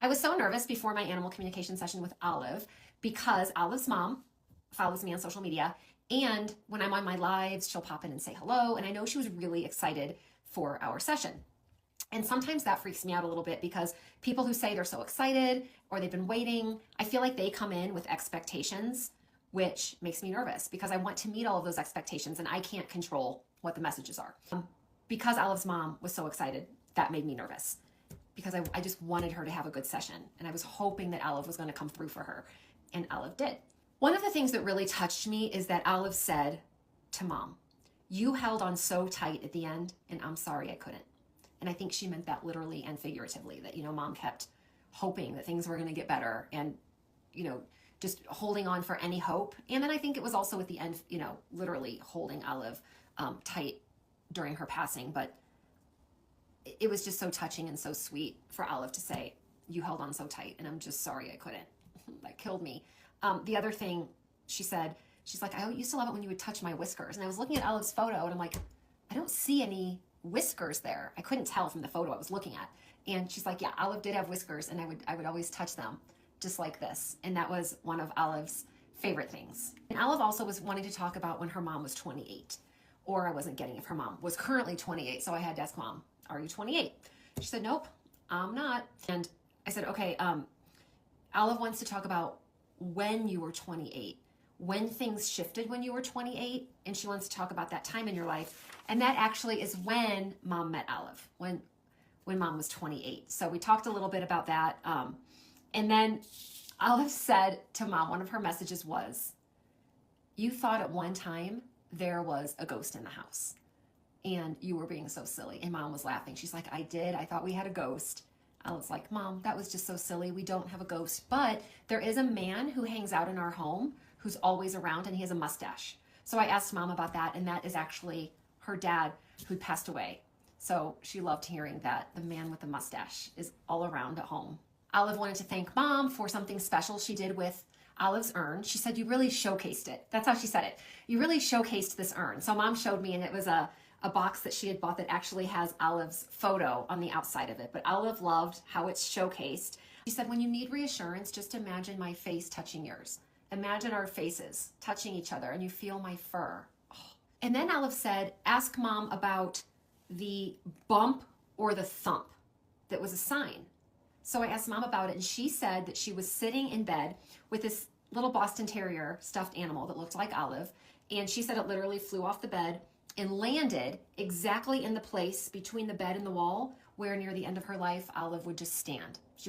I was so nervous before my animal communication session with Olive because Olive's mom follows me on social media. And when I'm on my lives, she'll pop in and say hello. And I know she was really excited for our session. And sometimes that freaks me out a little bit because people who say they're so excited or they've been waiting, I feel like they come in with expectations, which makes me nervous because I want to meet all of those expectations and I can't control what the messages are. Because Olive's mom was so excited, that made me nervous because I just wanted her to have a good session. And I was hoping that Olive was going to come through for her. And Olive did. One of the things that really touched me is that Olive said to mom, "You held on so tight at the end, and I'm sorry I couldn't." And I think she meant that literally and figuratively, that, mom kept hoping that things were going to get better and, just holding on for any hope. And then I think it was also at the end, literally holding Olive tight during her passing. But it was just so touching and so sweet for Olive to say, "You held on so tight, and I'm just sorry I couldn't." That killed me. The other thing she said, she's like, "I used to love it when you would touch my whiskers." And I was looking at Olive's photo and I'm like, I don't see any whiskers there. I couldn't tell from the photo I was looking at. And she's like, "Yeah, Olive did have whiskers, and I would always touch them just like this." And that was one of Olive's favorite things. And Olive also was wanting to talk about when her mom was 28, or I wasn't getting if her mom was currently 28. So I had to ask mom, "Are you 28?" She said, "Nope, I'm not." And I said, "Okay, Olive wants to talk about when you were 28, when things shifted when you were 28, and she wants to talk about that time in your life." And that actually is when mom met Olive, when mom was 28. So we talked a little bit about that. And then Olive said to mom, one of her messages was, "You thought at one time there was a ghost in the house, and you were being so silly." And mom was laughing. She's like, "I did. I thought we had a ghost." I was like, "Mom, that was just so silly. We don't have a ghost. But there is a man who hangs out in our home who's always around, and he has a mustache." So I asked mom about that, and that is actually her dad who passed away. So she loved hearing that the man with the mustache is all around at home. Olive wanted to thank mom for something special she did with Olive's urn. She said, "You really showcased it." That's how she said it. "You really showcased this urn." So mom showed me, and it was a box that she had bought that actually has Olive's photo on the outside of it. But Olive loved how it's showcased. She said, "When you need reassurance, just imagine my face touching yours. Imagine our faces touching each other and you feel my fur." Oh. And then Olive said, "Ask mom about the bump or the thump that was a sign." So I asked mom about it, and she said that she was sitting in bed with this little Boston Terrier stuffed animal that looked like Olive. And she said it literally flew off the bed and landed exactly in the place between the bed and the wall where near the end of her life, Olive would just stand. She would